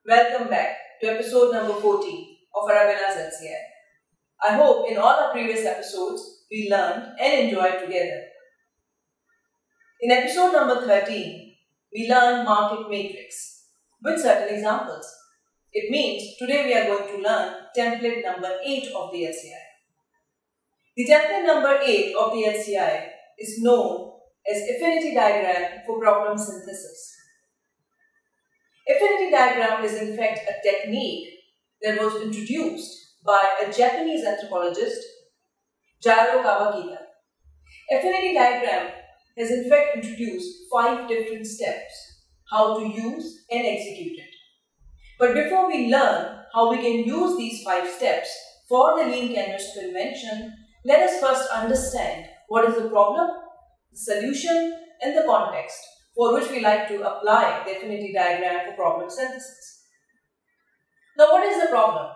Welcome back to episode number 14 of Arabella's LCI. I hope in all our previous episodes we learned and enjoyed together. In episode number 13, we learned market matrix with certain examples. It means today we are going to learn template number 8 of the LCI. The template number 8 of the LCI is known as affinity diagram for problem synthesis. Affinity diagram is in fact a technique that was introduced by a Japanese anthropologist, Jiro Kawakita. Affinity diagram has in fact introduced 5 different steps how to use and execute it. But before we learn how we can use these 5 steps for the lean canvas convention, let us first understand what is the problem, the solution and the context for which we like to apply the affinity diagram for problem synthesis. Now, what is the problem?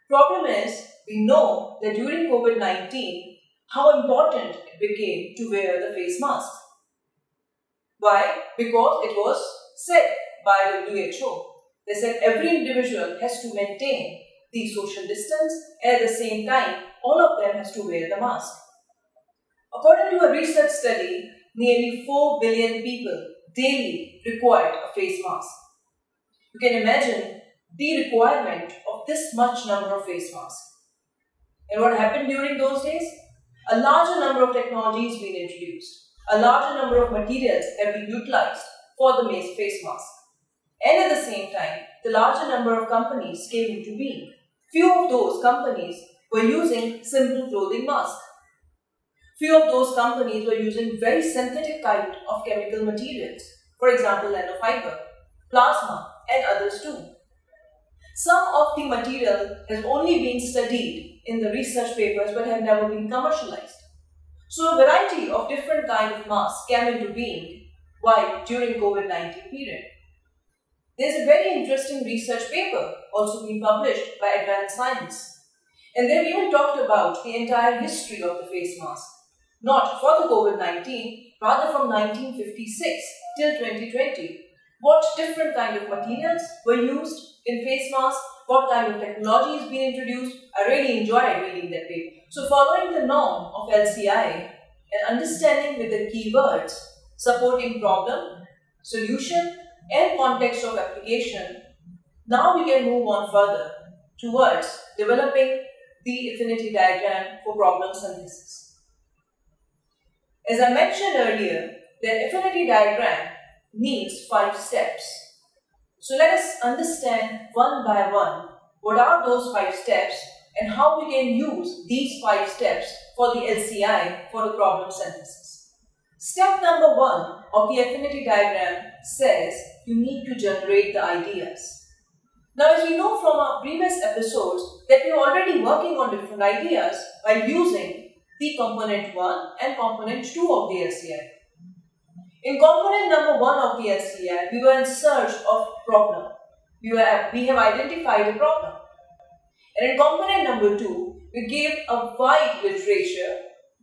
Problem is, we know that during COVID-19, how important it became to wear the face mask. Why? Because it was said by WHO. They said every individual has to maintain the social distance and at the same time, all of them has to wear the mask. According to a research study, nearly 4 billion people daily required a face mask. You can imagine the requirement of this much number of face masks. And what happened during those days? A larger number of technologies been introduced. A larger number of materials have been utilized for the face mask. And at the same time, the larger number of companies came into being. Few of those companies were using simple clothing masks. Few of those companies were using very synthetic kind of chemical materials, for example nanofiber, plasma and others too. Some of the material has only been studied in the research papers but have never been commercialized. So a variety of different kind of masks came into being while during COVID-19 period. There is a very interesting research paper also being published by Advanced Science, and they've even talked about the entire history of the face mask. Not for the COVID-19, rather from 1956 till 2020. What different kind of materials were used in face masks, what kind of technology has been introduced. I really enjoyed reading that paper. So following the norm of LCI and understanding with the keywords supporting problem, solution and context of application, now we can move on further towards developing the affinity diagram for problem synthesis. As I mentioned earlier, the affinity diagram needs 5 steps. So let us understand one by one what are those 5 steps and how we can use these 5 steps for the LCI for the problem synthesis. Step number 1 of the affinity diagram says you need to generate the ideas. Now, as we know from our previous episodes that we are already working on different ideas by using the component 1 and component 2 of the LCI. In component number 1 of the LCI, we were in search of problem. We have identified a problem. And in component number 2, we gave a wide literature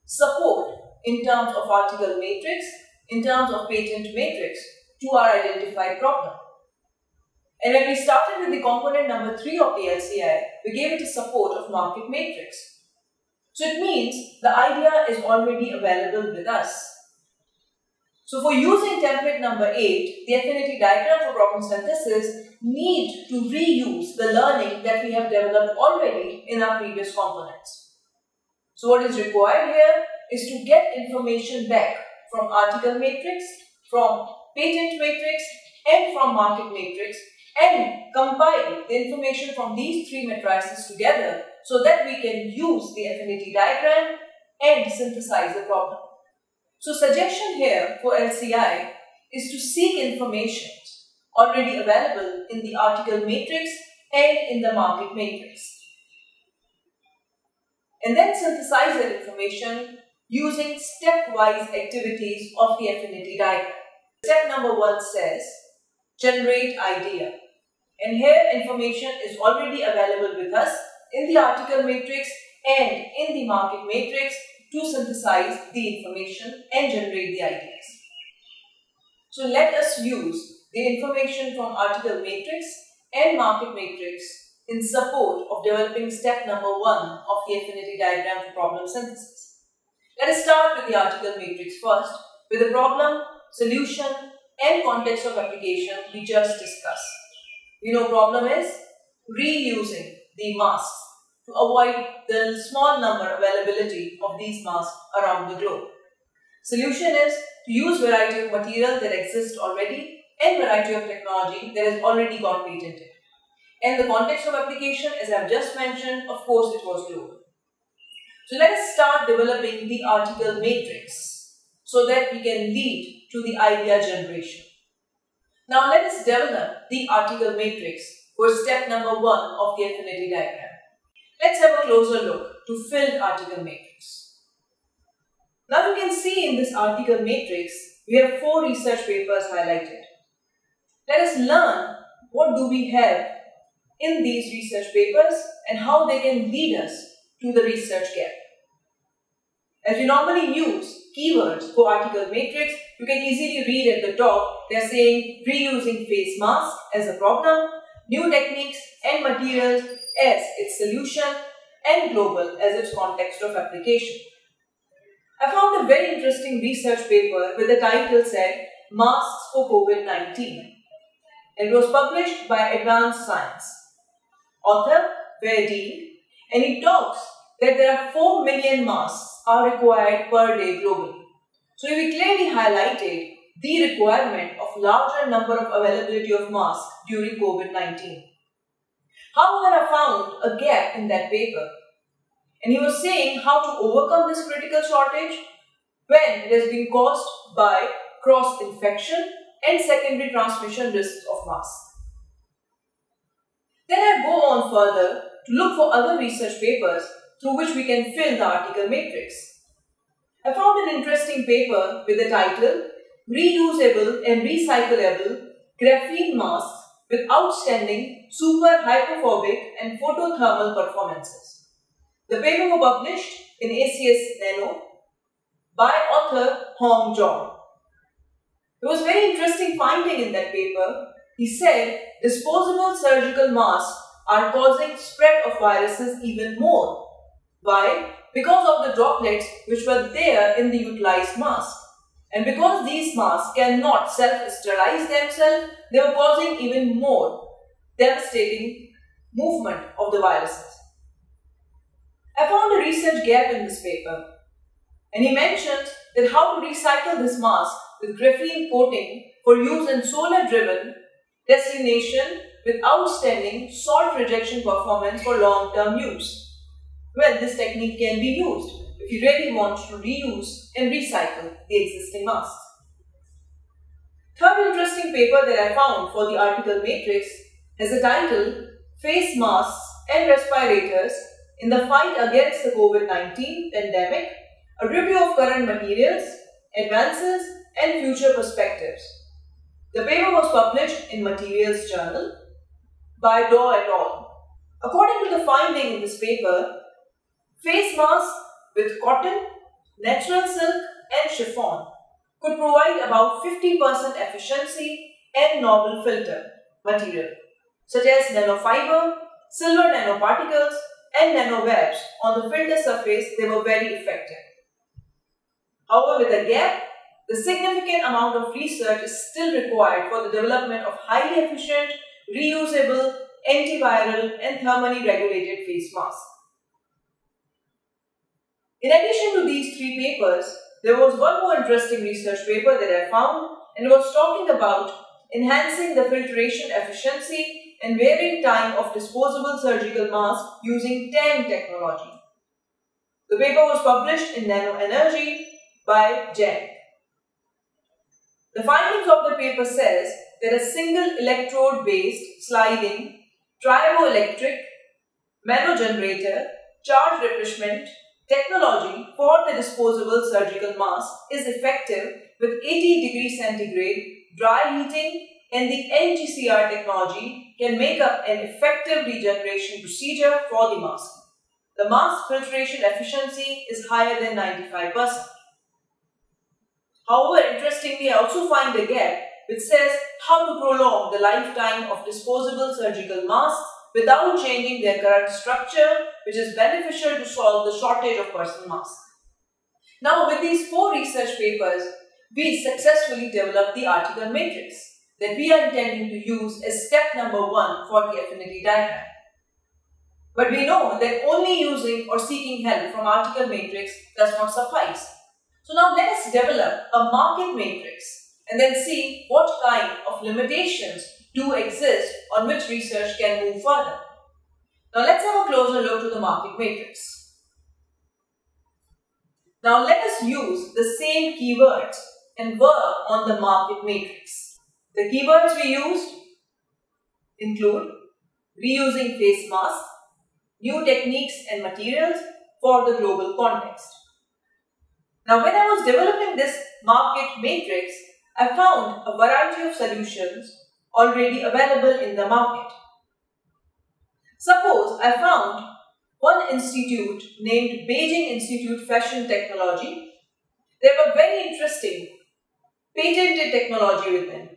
support in terms of article matrix, in terms of patent matrix to our identified problem. And when we started with the component number 3 of the LCI, we gave it a support of market matrix. So it means the idea is already available with us. So for using template number 8, the affinity diagram for problem synthesis need to reuse the learning that we have developed already in our previous components. So what is required here is to get information back from article matrix, from patent matrix and from market matrix and compile the information from these 3 matrices together so that we can use the affinity diagram and synthesize the problem. So suggestion here for LCI is to seek information already available in the article matrix and in the market matrix. And then synthesize that information using stepwise activities of the affinity diagram. Step number 1 says, generate idea. And here information is already available with us in the article matrix and in the market matrix to synthesize the information and generate the ideas. So let us use the information from article matrix and market matrix in support of developing step number 1 of the affinity diagram for problem synthesis. Let us start with the article matrix first, with the problem, solution and context of application we just discussed. We know problem is reusing the masks to avoid the small number availability of these masks around the globe. Solution is to use variety of material that exists already and variety of technology that has already got patented. And the context of application, as I have just mentioned, of course it was global. So let us start developing the article matrix so that we can lead to the idea generation. Now let us develop the article matrix for step number 1 of the affinity diagram. Let's have a closer look to filled article matrix. Now you can see in this article matrix, we have 4 research papers highlighted. Let us learn what do we have in these research papers and how they can lead us to the research gap. As we normally use keywords for article matrix, you can easily read at the top, they are saying reusing face mask as a problem, new techniques and materials as its solution, and global as its context of application. I found a very interesting research paper with the title said Masks for COVID-19. It was published by Advanced Science. Author Dinn, and he talks that there are 4 million masks are required per day globally. So we clearly highlighted the requirement of larger number of availability of masks during COVID-19. However, I found a gap in that paper. And he was saying how to overcome this critical shortage when it has been caused by cross-infection and secondary transmission risks of masks. Then I go on further to look for other research papers through which we can fill the article matrix. I found an interesting paper with the title Reusable and Recyclable Graphene Masks with Outstanding Super Hydrophobic and Photothermal Performances. The paper was published in ACS Nano by author Hong John. There was very interesting finding in that paper. He said disposable surgical masks are causing spread of viruses even more. Why? Because of the droplets which were there in the utilized mask. And because these masks cannot self-sterilize themselves, they were causing even more devastating movement of the viruses. I found a research gap in this paper, and he mentioned that how to recycle this mask with graphene coating for use in solar-driven destination with outstanding salt rejection performance for long-term use. Well, this technique can be used if you really want to reuse and recycle the existing masks. Third interesting paper that I found for the article matrix has the title Face Masks and Respirators in the Fight Against the COVID-19 Pandemic, a review of current materials, advances and future perspectives. The paper was published in Materials Journal by Doe et al. According to the finding in this paper, face masks with cotton, natural silk and chiffon could provide about 50% efficiency and novel filter material such as nanofiber, silver nanoparticles and nanowebs on the filter surface. They were very effective. However, with a gap, the significant amount of research is still required for the development of highly efficient, reusable, antiviral and thermally regulated face masks. In addition to these 3 papers, there was one more interesting research paper that I found, and it was talking about enhancing the filtration efficiency and wearing time of disposable surgical masks using TAN technology. The paper was published in Nano Energy by Jen. The findings of the paper says that a single electrode-based sliding triboelectric manogenerator charge replenishment technology for the disposable surgical mask is effective with 80 degrees centigrade dry heating, and the NGCR technology can make up an effective regeneration procedure for the mask. The mask filtration efficiency is higher than 95%. However, interestingly, I also find a gap which says how to prolong the lifetime of disposable surgical masks without changing their current structure, which is beneficial to solve the shortage of personal masks. Now, with these 4 research papers, we successfully developed the article matrix that we are intending to use as step number 1 for the affinity diagram. But we know that only using or seeking help from article matrix does not suffice. So now let us develop a market matrix and then see what kind of limitations do exist on which research can move further. Now let's have a closer look to the market matrix. Now let us use the same keywords and work on the market matrix. The keywords we used include reusing face masks, new techniques and materials for the global context. Now when I was developing this market matrix, I found a variety of solutions already available in the market. Suppose I found one institute named Beijing Institute Fashion Technology. They were very interesting, patented technology with them.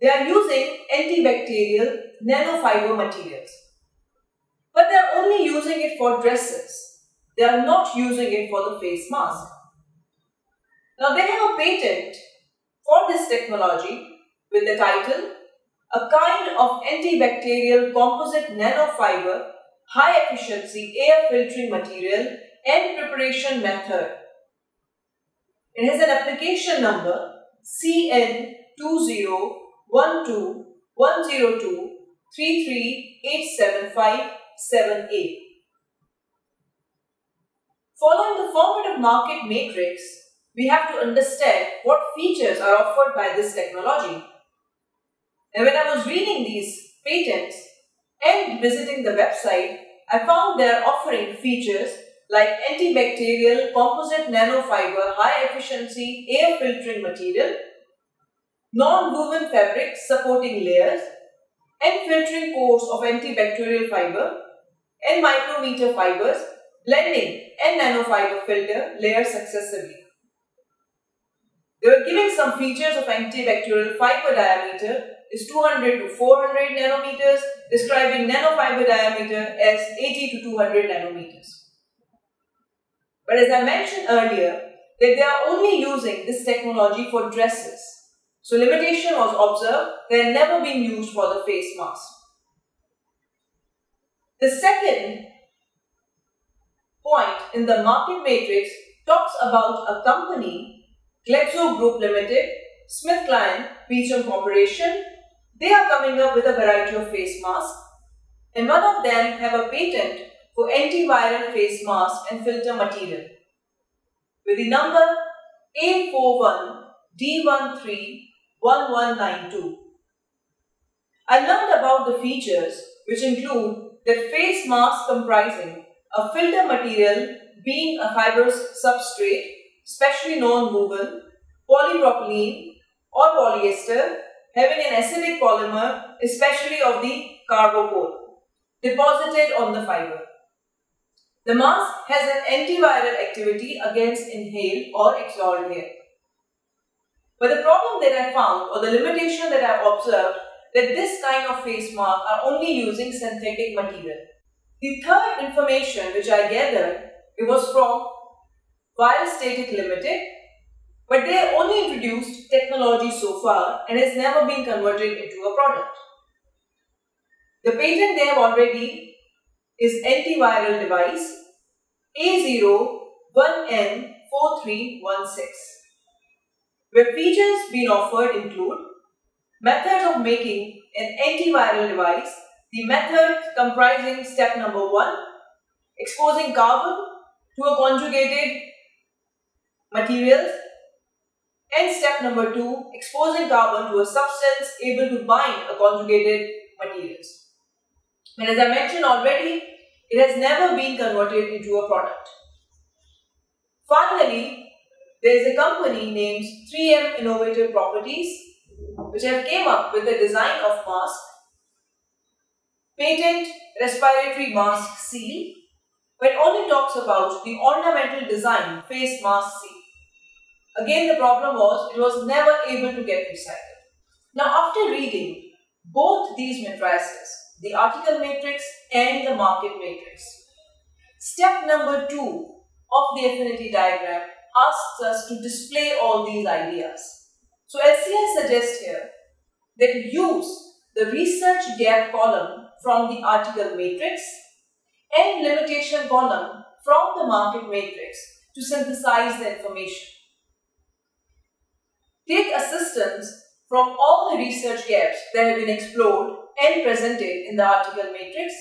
They are using antibacterial nanofiber materials. But they are only using it for dresses. They are not using it for the face mask. Now they have a patent for this technology with the title, a kind of antibacterial composite nanofiber, high efficiency air filtering material and preparation method. It has an application number CN201021023387578. Following the format of market matrix, we have to understand what features are offered by this technology. And when I was reading these patents and visiting the website, I found they are offering features like antibacterial composite nanofiber high efficiency air filtering material, non-woven fabric supporting layers, and filtering coats of antibacterial fiber and micrometer fibers, blending and nanofiber filter layers successively. They were giving some features of antibacterial fiber diameter is 200 to 400 nanometers, describing nanofiber diameter as 80 to 200 nanometers. But as I mentioned earlier, that they are only using this technology for dresses. So limitation was observed, they are never being used for the face mask. The second point in the market matrix talks about a company, Glaxo Group Limited, SmithKline, Beecham Corporation. They are coming up with a variety of face masks, and one of them have a patent for antiviral face mask and filter material with the number A41D131192. I learned about the features, which include that face mask comprising a filter material being a fibrous substrate, especially non-woven, polypropylene or polyester, having an acidic polymer, especially of the carbopole, deposited on the fiber. The mask has an antiviral activity against inhaled or exhaled air. But the problem that I found, or the limitation that I observed, that this kind of face mask are only using synthetic material. The third information which I gathered, it was from Biostatic Limited, but they have only introduced technology so far and has never been converted into a product. The patent they have already is antiviral device A01N4316, where features being offered include methods of making an antiviral device, the method comprising step number 1, exposing carbon to a conjugated materials, and step number 2, exposing carbon to a substance able to bind a conjugated materials. And as I mentioned already, it has never been converted into a product. Finally, there is a company named 3M Innovative Properties, which have came up with the design of mask, patent respiratory mask seal, but only talks about the ornamental design face mask seal. Again, the problem was it was never able to get recycled. Now, after reading both these matrices, the article matrix and the market matrix, step number 2 of the affinity diagram asks us to display all these ideas. So LCI suggests here that use the research gap column from the article matrix and limitation column from the market matrix to synthesize the information. Take assistance from all the research gaps that have been explored and presented in the article matrix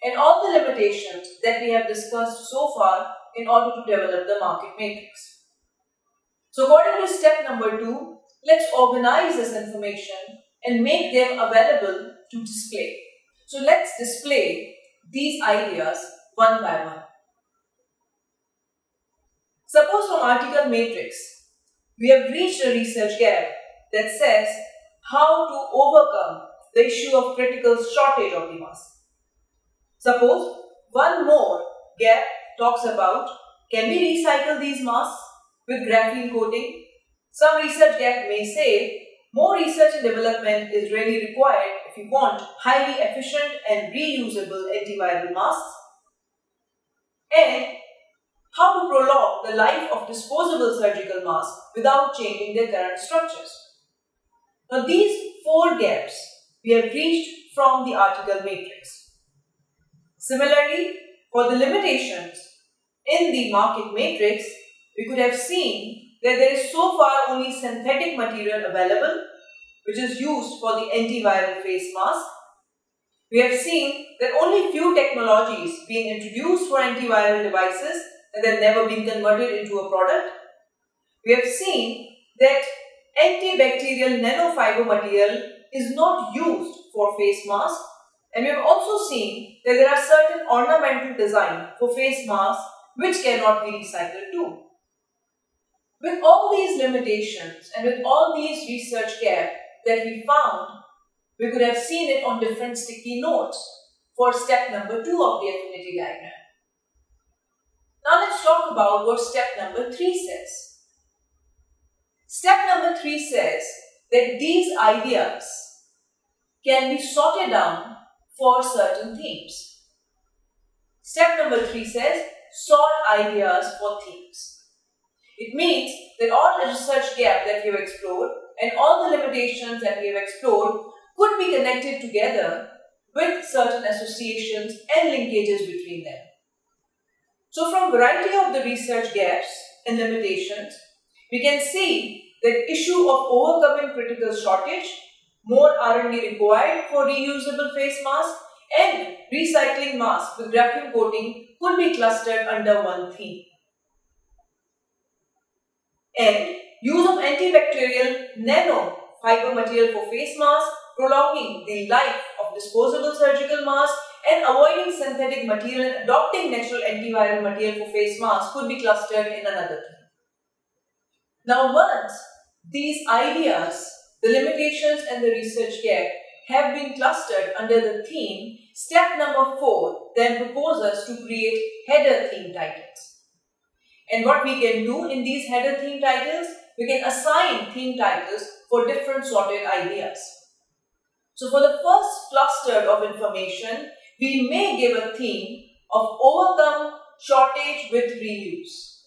and all the limitations that we have discussed so far in order to develop the market matrix. So according to step number 2, let's organize this information and make them available to display. So let's display these ideas one by one. Suppose from article matrix, we have reached a research gap that says how to overcome the issue of critical shortage of the mask. Suppose one more gap talks about, can we recycle these masks with graphene coating? Some research gap may say more research and development is really required if you want highly efficient and reusable antiviral masks. And how to prolong the life of disposable surgical masks without changing their current structures. Now these 4 gaps we have reached from the article matrix. Similarly, for the limitations in the market matrix, we could have seen that there is so far only synthetic material available, which is used for the antiviral face mask. We have seen that only few technologies being introduced for antiviral devices and they've never been converted into a product. We have seen that antibacterial nanofiber material is not used for face masks, and we have also seen that there are certain ornamental design for face masks which cannot be recycled too. With all these limitations and with all these research gaps that we found, we could have seen it on different sticky notes for step number 2 of the affinity diagram. Now let's talk about what step number 3 says. Step number 3 says that these ideas can be sorted down for certain themes. Step number 3 says sort ideas for themes. It means that all the research gaps that we have explored and all the limitations that we have explored could be connected together with certain associations and linkages between them. So from variety of the research gaps and limitations, we can see that issue of overcoming critical shortage, more R&D required for reusable face masks, and recycling masks with graphene coating could be clustered under one theme. And use of antibacterial nanofiber material for face masks, prolonging the life of disposable surgical masks, and avoiding synthetic material and adopting natural antiviral material for face masks could be clustered in another theme. Now once these ideas, the limitations and the research gap have been clustered under the theme, step number 4 then proposes to create header theme titles. And what we can do in these header theme titles, we can assign theme titles for different sorted ideas. So for the first cluster of information, we may give a theme of overcome shortage with reuse.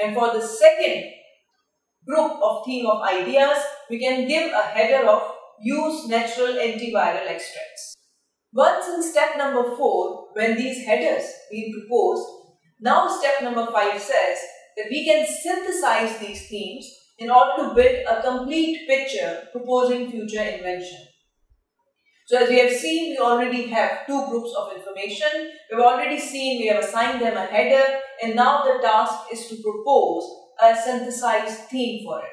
And for the second group of theme of ideas, we can give a header of use natural antiviral extracts. Once in step number 4, when these headers being proposed, now step number 5 says that we can synthesize these themes in order to build a complete picture proposing future invention. So as we have seen, we already have 2 groups of information. We have already seen we have assigned them a header, and now the task is to propose a synthesized theme for it.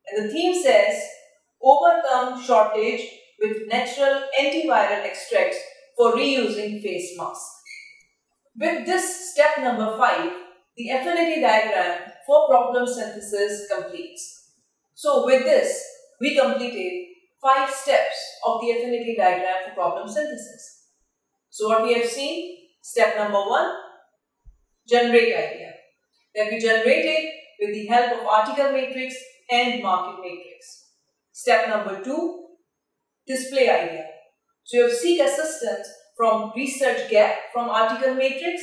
And the theme says, overcome shortage with natural antiviral extracts for reusing face masks. With this step number 5, the affinity diagram for problem synthesis completes. So with this, we completed 5 steps of the affinity diagram for problem synthesis. So what we have seen, step number 1, generate idea. That we generated with the help of article matrix and market matrix. Step number 2, display idea. So you have seek assistance from research gap from article matrix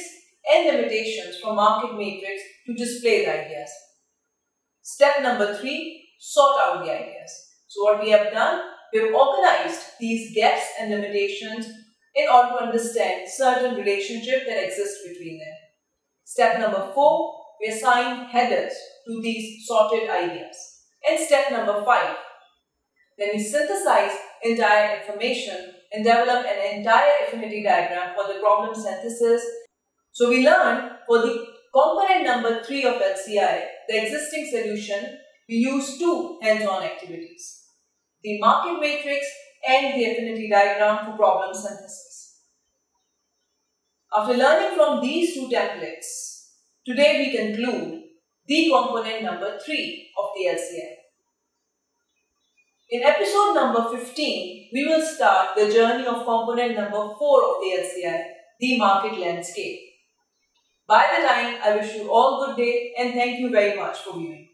and limitations from market matrix to display the ideas. Step number 3, sort out the ideas. So what we have done, we have organized these gaps and limitations in order to understand certain relationship that exists between them. Step number 4, we assign headers to these sorted ideas. And step number 5, then we synthesize entire information and develop an entire affinity diagram for the problem synthesis. So we learned for the component number 3 of LCI, the existing solution, we use 2 hands-on activities: the market matrix and the affinity diagram for problem synthesis. After learning from these 2 templates, today we conclude the component number 3 of the LCI. In episode number 15, we will start the journey of component number 4 of the LCI, the market landscape. By the time, I wish you all good day and thank you very much for viewing.